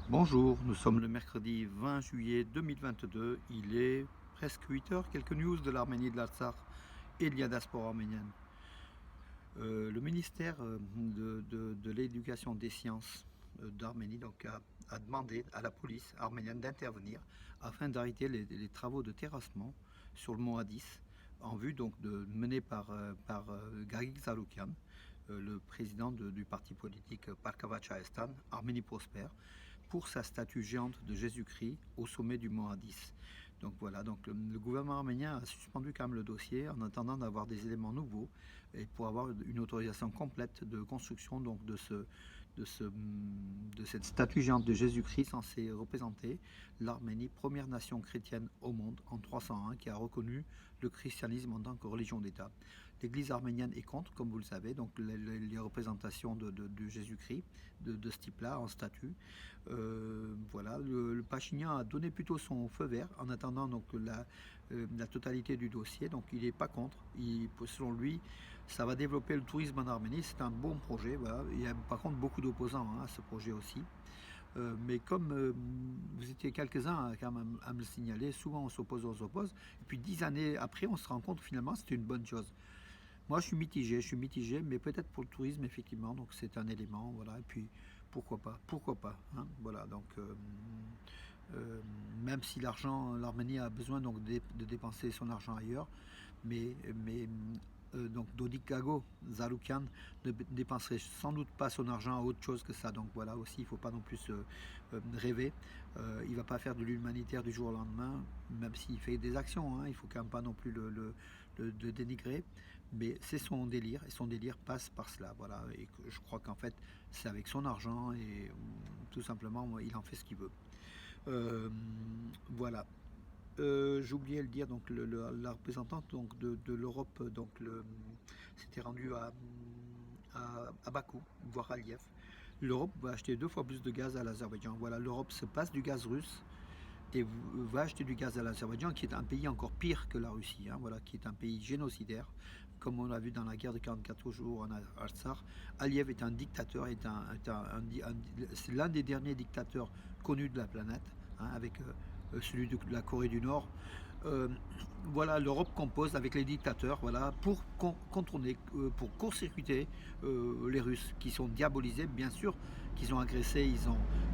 Bonjour, nous sommes le mercredi 20 juillet 2022. Il est presque 8 heures. Quelques news de l'Arménie, de l'Artsakh et de la diaspora arménienne. Le ministère de l'Éducation des sciences d'Arménie a demandé à la police arménienne d'intervenir afin d'arrêter les travaux de terrassement sur le mont Addis en vue donc de mener par Gagik Zaloukian, le président du parti politique Parkava Chaestan, Arménie prospère, pour sa statue géante de Jésus-Christ au sommet du mont Addis. Donc voilà, donc le gouvernement arménien a suspendu quand même le dossier en attendant d'avoir des éléments nouveaux et pour avoir une autorisation complète de construction donc de cette statue géante de Jésus-Christ censée représenter l'Arménie, première nation chrétienne au monde en 301 qui a reconnu le christianisme en tant que religion d'État. L'Église arménienne est contre, comme vous le savez, donc les représentations de Jésus-Christ de ce type-là en statue. Voilà, le Pachinian a donné plutôt son feu vert en attendant donc la totalité du dossier. Donc il n'est pas contre. Selon lui, ça va développer le tourisme en Arménie. C'est un bon projet. Voilà. Il y a par contre beaucoup d'opposants à ce projet aussi. Mais comme vous étiez quelques-uns quand même à me le signaler, souvent on s'oppose, et puis 10 années après, on se rend compte que finalement c'était une bonne chose. Moi, je suis mitigé, mais peut-être pour le tourisme, effectivement, donc c'est un élément, voilà, et puis pourquoi pas, hein, voilà, donc euh, même si l'Arménie a besoin donc de dépenser son argent ailleurs, mais donc Dodik Gago, Zaloukian, ne dépenserait sans doute pas son argent à autre chose que ça, donc voilà aussi, il ne faut pas non plus rêver, il ne va pas faire de l'humanitaire du jour au lendemain, même s'il fait des actions, hein, il ne faut quand même pas non plus le dénigrer, mais c'est son délire et son délire passe par cela, voilà, et que je crois qu'en fait c'est avec son argent et tout simplement il en fait ce qu'il veut. Euh, voilà. J'ai oublié de le dire, donc la représentante donc, de l'Europe s'était rendue à Bakou, voire à Liev. L'Europe va acheter 2 fois plus de gaz à l'Azerbaïdjan. Voilà, l'Europe se passe du gaz russe et va acheter du gaz à l'Azerbaïdjan, qui est un pays encore pire que la Russie, hein, voilà, qui est un pays génocidaire, comme on l'a vu dans la guerre de 44 jours en Artsakh. Aliyev est un dictateur, c'est l'un des derniers dictateurs connus de la planète, hein, avec celui de la Corée du Nord. Euh, voilà, l'Europe compose avec les dictateurs, voilà, pour contourner, pour court-circuiter les Russes, qui sont diabolisés, bien sûr, qu'ils ont agressé,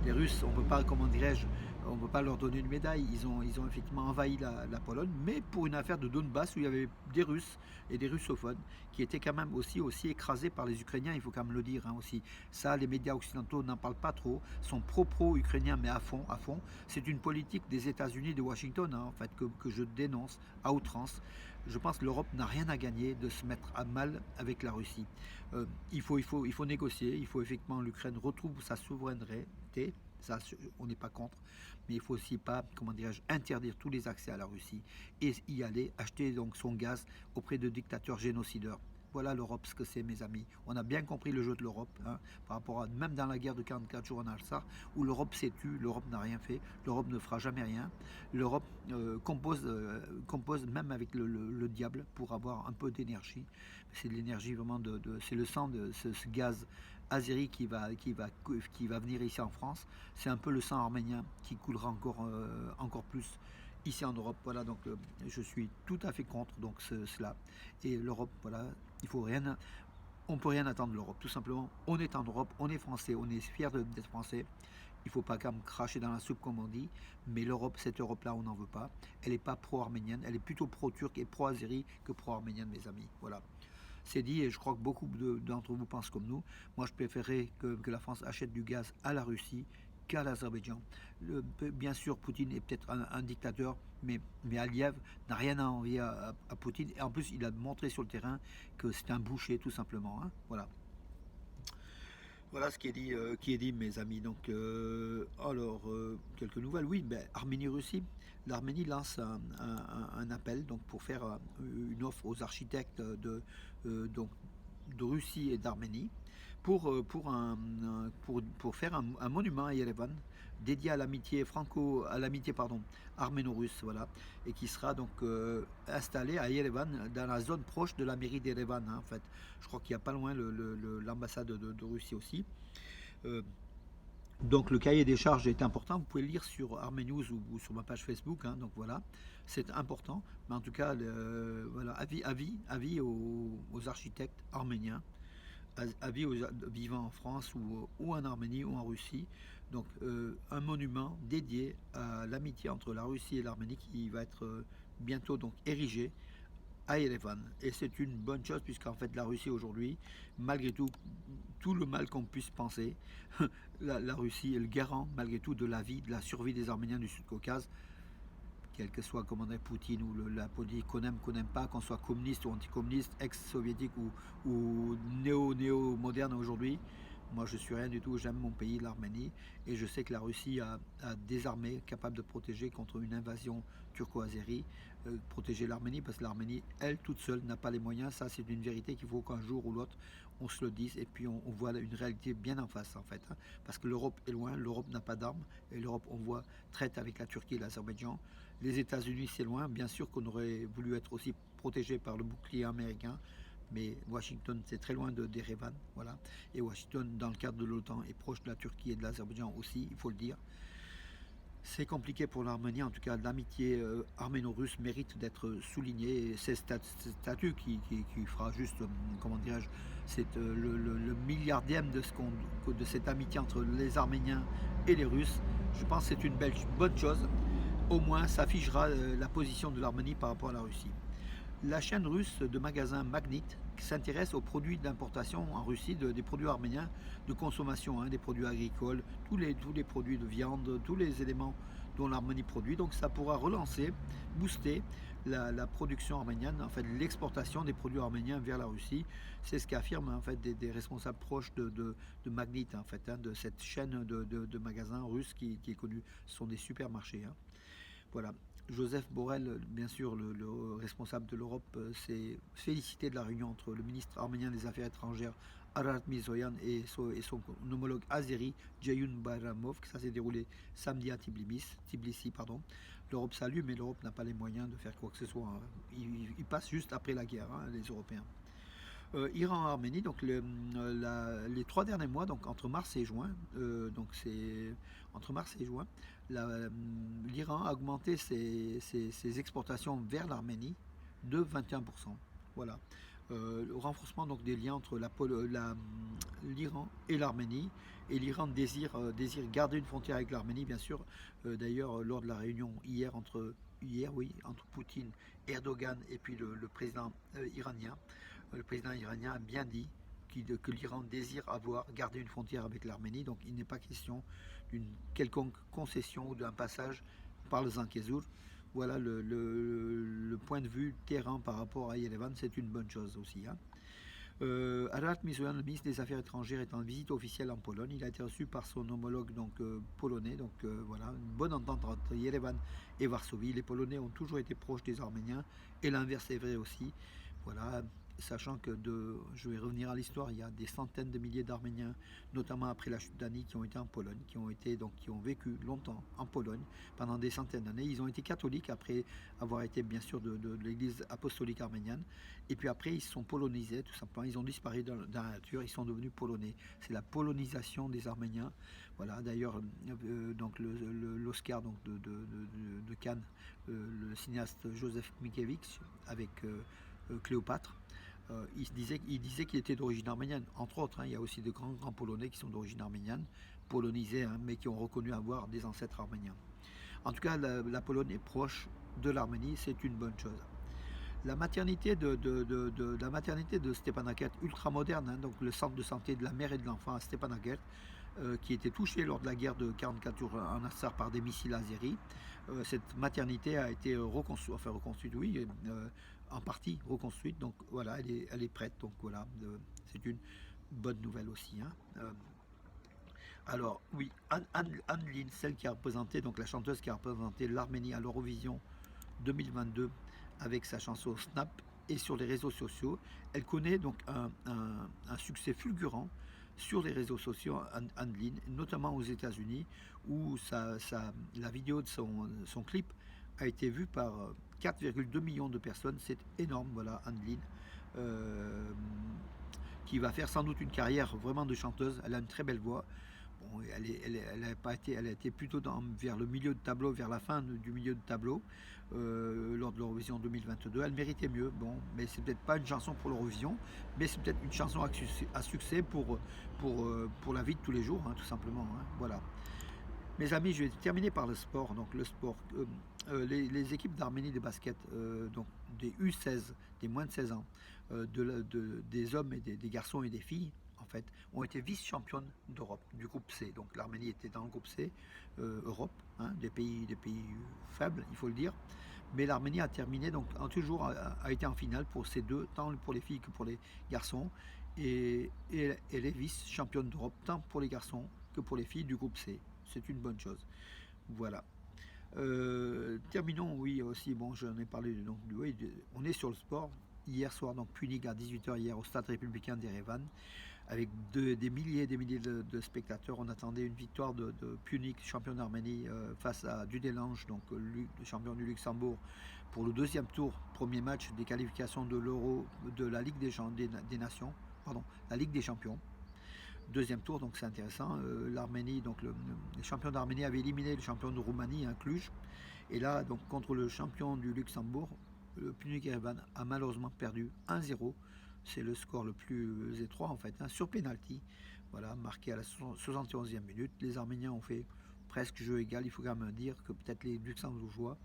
les Russes, on ne peut pas, comment dirais-je, on ne peut pas leur donner une médaille. Ils ont effectivement envahi la Pologne, mais pour une affaire de Donbass où il y avait des Russes et des russophones qui étaient quand même aussi écrasés par les Ukrainiens, il faut quand même le dire, hein, aussi. Ça, les médias occidentaux n'en parlent pas trop, sont pro-ukrainiens, mais à fond, à fond. C'est une politique des États-Unis, de Washington, hein, en fait, que je dénonce à outrance. Je pense que l'Europe n'a rien à gagner de se mettre à mal avec la Russie. Il faut négocier, il faut effectivement l'Ukraine retrouve sa souveraineté, ça, on n'est pas contre, mais il faut aussi pas, comment dirais-je, interdire tous les accès à la Russie et y aller acheter donc son gaz auprès de dictateurs génocideurs. Voilà l'Europe, ce que c'est, mes amis. On a bien compris le jeu de l'Europe, hein, par rapport à même dans la guerre de 44 jours en Alsace, où l'Europe s'est tue, l'Europe n'a rien fait, l'Europe ne fera jamais rien. L'Europe compose même avec le diable pour avoir un peu d'énergie. C'est de l'énergie vraiment c'est le sang de ce gaz azéri qui va venir ici en France. C'est un peu le sang arménien qui coulera encore plus ici en Europe. Voilà, donc je suis tout à fait contre donc cela. Et l'Europe, voilà, il faut rien, on peut rien attendre de l'Europe. Tout simplement, on est en Europe, on est français, on est fier d'être français. Il ne faut pas quand même cracher dans la soupe comme on dit, mais l'Europe, cette Europe-là, on n'en veut pas. Elle n'est pas pro-arménienne, elle est plutôt pro-turque et pro-azérie que pro-arménienne, mes amis. Voilà. C'est dit, et je crois que beaucoup d'entre vous pensent comme nous. Moi, je préférais que la France achète du gaz à la Russie qu'à l'Azerbaïdjan. Bien sûr, Poutine est peut-être un dictateur, mais Aliyev n'a rien à envier à Poutine. Et en plus, il a montré sur le terrain que c'est un boucher, tout simplement, hein. Voilà. Voilà ce qui est dit, mes amis. Donc, quelques nouvelles. Oui, ben, Arménie-Russie. L'Arménie lance un appel donc pour faire une offre aux architectes donc, de Russie et d'Arménie pour faire un monument à Yerevan dédié à l'amitié pardon arméno-russe, voilà, et qui sera donc installé à Yerevan dans la zone proche de la mairie d'Yerevan, hein, en fait. Je crois qu'il n'y a pas loin l'ambassade de Russie aussi. Euh, Donc le cahier des charges est important, vous pouvez le lire sur Armé News ou sur ma page Facebook, hein, donc voilà, c'est important. Mais en tout cas, voilà, avis aux architectes arméniens, avis aux vivant en France ou en Arménie ou en Russie. Donc un monument dédié à l'amitié entre la Russie et l'Arménie qui va être bientôt donc érigé à Erevan. Et c'est une bonne chose puisqu'en fait la Russie aujourd'hui, malgré tout le mal qu'on puisse penser, la Russie est le garant malgré tout de la vie, de la survie des Arméniens du Sud-Caucase, quel que soit comment dire Poutine ou la politique qu'on aime pas, qu'on soit communiste ou anticommuniste, ex-soviétique ou néo-moderne aujourd'hui. Moi, je suis rien du tout. J'aime mon pays, l'Arménie, et je sais que la Russie a des armées capables de protéger contre une invasion turco-azérie, protéger l'Arménie, parce que l'Arménie, elle, toute seule, n'a pas les moyens. Ça, c'est une vérité qu'il faut qu'un jour ou l'autre, on se le dise, et puis on voit une réalité bien en face, en fait. Hein, parce que l'Europe est loin, l'Europe n'a pas d'armes, et l'Europe, on voit, traite avec la Turquie et l'Azerbaïdjan. Les États-Unis, c'est loin. Bien sûr qu'on aurait voulu être aussi protégé par le bouclier américain, mais Washington, c'est très loin d'Erevan, voilà. Et Washington, dans le cadre de l'OTAN, est proche de la Turquie et de l'Azerbaïdjan aussi, il faut le dire. C'est compliqué pour l'Arménie, en tout cas l'amitié arméno-russe mérite d'être soulignée. C'est ce statut qui fera juste, comment dirais-je, c'est le milliardième de cette amitié entre les Arméniens et les Russes. Je pense que c'est une bonne chose. Au moins, ça affichera la position de l'Arménie par rapport à la Russie. La chaîne russe de magasins Magnit s'intéresse aux produits d'importation en Russie, des produits arméniens de consommation, hein, des produits agricoles, tous les produits de viande, tous les éléments dont l'Arménie produit. Donc ça pourra relancer, booster la production arménienne, en fait l'exportation des produits arméniens vers la Russie. C'est ce qu'affirment en fait des responsables proches de Magnit, en fait, hein, de cette chaîne de magasins russes qui est connue. Ce sont des supermarchés. Hein. Voilà. Joseph Borrell, bien sûr, le responsable de l'Europe, s'est félicité de la réunion entre le ministre arménien des Affaires étrangères Arat Mirzoyan et son homologue azéri Ceyhun Bayramov. Ça s'est déroulé samedi à Tbilissi. Pardon. L'Europe salue, mais l'Europe n'a pas les moyens de faire quoi que ce soit. Hein. Il passe juste après la guerre, hein, les Européens. Iran-Arménie, donc les 3 derniers mois, donc entre mars et juin, donc c'est entre mars et juin, l'Iran a augmenté ses exportations vers l'Arménie de 21%. Voilà. Le renforcement donc des liens entre l'Iran et l'Arménie. Et l'Iran désire garder une frontière avec l'Arménie, bien sûr. D'ailleurs, lors de la réunion entre Poutine, Erdogan et puis le président iranien, le président iranien a bien dit que l'Iran désire garder une frontière avec l'Arménie, donc il n'est pas question d'une quelconque concession ou d'un passage par le Zankezur. Voilà le point de vue terrain par rapport à Yerevan, c'est une bonne chose aussi. Hein. Arat Mirzoyan, le ministre des Affaires étrangères, est en visite officielle en Pologne. Il a été reçu par son homologue polonais. Donc voilà, une bonne entente entre Yerevan et Varsovie. Les Polonais ont toujours été proches des Arméniens et l'inverse est vrai aussi. Voilà, sachant que je vais revenir à l'histoire, il y a des centaines de milliers d'Arméniens, notamment après la chute d'Annie, qui ont été en Pologne, qui ont vécu longtemps en Pologne pendant des centaines d'années. Ils ont été catholiques après avoir été bien sûr de l'Église apostolique arménienne, et puis après ils se sont polonisés tout simplement. Ils ont disparu dans la nature, ils sont devenus polonais. C'est la polonisation des Arméniens. Voilà. D'ailleurs, donc l'Oscar de Cannes, le cinéaste Joseph Mikiewicz avec Cléopâtre. Il disait qu'il était d'origine arménienne, entre autres. Hein, il y a aussi de grands Polonais qui sont d'origine arménienne, polonisés, hein, mais qui ont reconnu avoir des ancêtres arméniens. En tout cas, la Pologne est proche de l'Arménie, c'est une bonne chose. La maternité la maternité de Stepanakert, ultra moderne, hein, donc le centre de santé de la mère et de l'enfant à Stepanakert, qui était touché lors de la guerre de 44 jours en Assar par des missiles azéris. Cette maternité a été reconstruite, oui, en partie reconstruite, donc voilà, elle est prête, donc voilà, c'est une bonne nouvelle aussi. Hein. Alors oui, Anne Lin, celle qui a représenté, donc la chanteuse qui a représenté l'Arménie à l'Eurovision 2022 avec sa chanson Snap et sur les réseaux sociaux, elle connaît donc un succès fulgurant sur les réseaux sociaux, Anne Lin, notamment aux États-Unis, où la vidéo de son clip a été vue par 4,2 millions de personnes. C'est énorme, voilà, Anne Lin, qui va faire sans doute une carrière vraiment de chanteuse. Elle a une très belle voix. Bon, elle a été plutôt vers le milieu de tableau, vers la fin du milieu de tableau, lors de l'Eurovision 2022. Elle méritait mieux, bon, mais c'est peut-être pas une chanson pour l'Eurovision, mais c'est peut-être une chanson à succès pour la vie de tous les jours, hein, tout simplement. Hein, voilà. Mes amis, je vais terminer par le sport. Donc le sport, les équipes d'Arménie de basket, donc des U16, des moins de 16 ans, des hommes et des garçons et des filles, en fait, ont été vice-championnes d'Europe, du groupe C. Donc l'Arménie était dans le groupe C, Europe, hein, des pays faibles, il faut le dire. Mais l'Arménie a terminé, donc a été en finale pour ces deux, tant pour les filles que pour les garçons. Et elle est vice-championne d'Europe, tant pour les garçons que pour les filles du groupe C. C'est une bonne chose. Voilà. Terminons, oui, aussi, bon, j'en ai parlé, donc, oui, on est sur le sport. Hier soir, donc Punic à 18 h hier au stade républicain d'Erevan, avec des milliers et des milliers de spectateurs. On attendait une victoire de Punic, champion d'Arménie, face à Dudelange, donc le champion du Luxembourg, pour le deuxième tour, premier match des qualifications de l'Euro, de la Ligue des Nations, pardon, la Ligue des Champions. Deuxième tour, donc c'est intéressant. L'Arménie, donc les champions d'Arménie avaient éliminé le champion de Roumanie, hein, Cluj. Et là, donc contre le champion du Luxembourg, le Punic Erevan a malheureusement perdu 1-0. C'est le score le plus étroit en fait, hein, sur penalty. Voilà, marqué à la 71e minute. Les Arméniens ont fait presque jeu égal. Il faut quand même dire que peut-être les Luxembourgeois,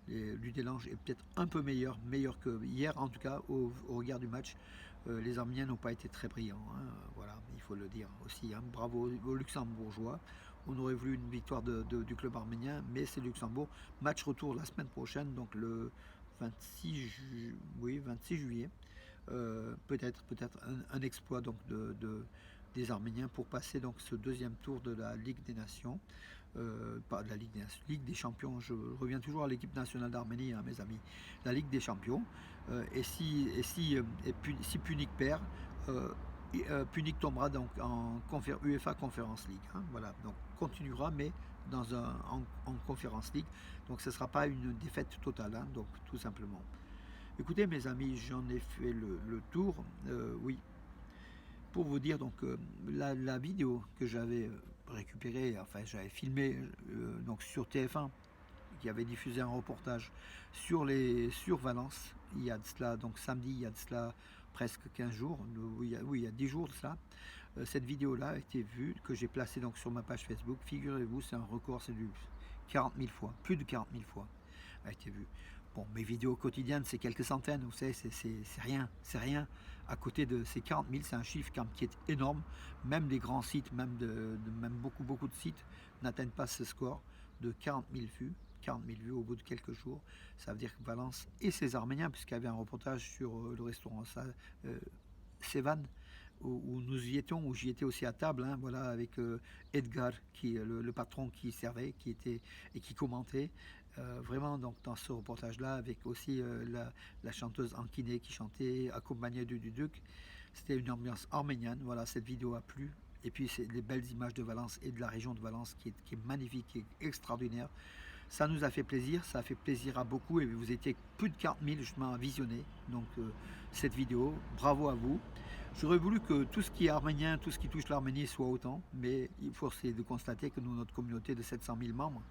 Ludelange est peut-être un peu meilleur que hier, en tout cas au regard du match. Les Arméniens n'ont pas été très brillants, hein, voilà, il faut le dire aussi. Hein. Bravo aux Luxembourgeois. On aurait voulu une victoire du club arménien, mais c'est Luxembourg. Match retour la semaine prochaine, donc le 26 juillet. Peut-être un exploit donc des Arméniens pour passer donc ce deuxième tour de la Ligue des Nations. Pas de la Ligue des Champions, je reviens toujours à l'équipe nationale d'Arménie, hein, mes amis, la Ligue des Champions. Si Punic perd, Punic tombera donc en UEFA Conference League. Hein, voilà, donc continuera, mais en Conference League. Donc ce ne sera pas une défaite totale, hein, donc tout simplement. Écoutez, mes amis, j'en ai fait le tour. Oui, pour vous dire, donc la vidéo que j'avais récupérée, enfin j'avais filmé donc sur TF1, qui avait diffusé un reportage sur Valence, il y a de cela, donc samedi, il y a de cela presque 15 jours, oui, il y a 10 jours de cela. Cette vidéo-là a été vue, que j'ai placée donc sur ma page Facebook. Figurez-vous, c'est un record, c'est du 40 000 fois, plus de 40 000 fois a été vue. Bon, mes vidéos quotidiennes, c'est quelques centaines, vous savez, c'est rien. À côté de ces 40 000, c'est un chiffre qui est énorme. Même des grands sites, même beaucoup de sites n'atteignent pas ce score de 40 000 vues. 40 000 vues au bout de quelques jours. Ça veut dire que Valence et ses Arméniens, puisqu'il y avait un reportage sur le restaurant Sevan, où nous y étions, où j'y étais aussi à table, hein, voilà, avec Edgar, qui est le patron qui servait, qui commentait. Vraiment, donc, dans ce reportage-là, avec aussi la chanteuse Ankiné qui chantait, accompagnée du Duc. C'était une ambiance arménienne. Voilà, cette vidéo a plu. Et puis, c'est les belles images de Valence et de la région de Valence qui est magnifique, qui est extraordinaire. Ça nous a fait plaisir, ça a fait plaisir à beaucoup et vous étiez plus de 40 000 justement à visionner donc, cette vidéo. Bravo à vous. J'aurais voulu que tout ce qui est arménien, tout ce qui touche l'Arménie soit autant, mais il faut essayer de constater que nous, notre communauté de 700 000 membres,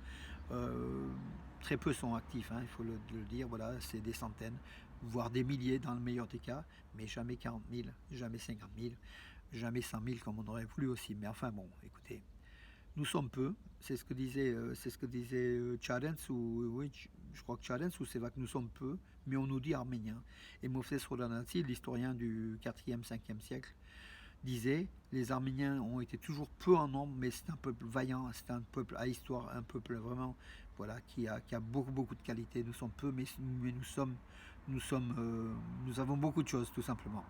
très peu sont actifs, hein, il faut le dire, voilà, c'est des centaines, voire des milliers dans le meilleur des cas, mais jamais 40 000, jamais 50 000, jamais 100 000 comme on aurait voulu aussi. Mais enfin bon, écoutez. Nous sommes peu, c'est ce que disait Charens, ou oui, je crois que Charens ou c'est vrai que nous sommes peu, mais on nous dit arméniens. Et Moses Rodanati, l'historien du 4e, 5e siècle, disait les Arméniens ont été toujours peu en nombre, mais c'est un peuple vaillant, c'est un peuple à histoire, un peuple vraiment, voilà, qui a beaucoup de qualités. Nous sommes peu, mais nous avons beaucoup de choses, tout simplement.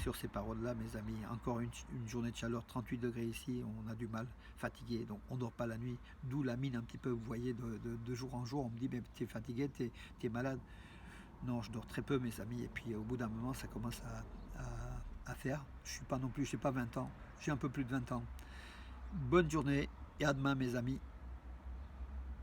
Sur ces paroles-là, mes amis, encore une journée de chaleur, 38 degrés ici, on a du mal, fatigué, donc on ne dort pas la nuit, d'où la mine un petit peu, vous voyez, de jour en jour, on me dit, mais t'es fatigué, t'es malade. Non, je dors très peu, mes amis, et puis au bout d'un moment, ça commence à faire. Je suis pas non plus, j'ai pas 20 ans, j'ai un peu plus de 20 ans. Bonne journée, et à demain, mes amis.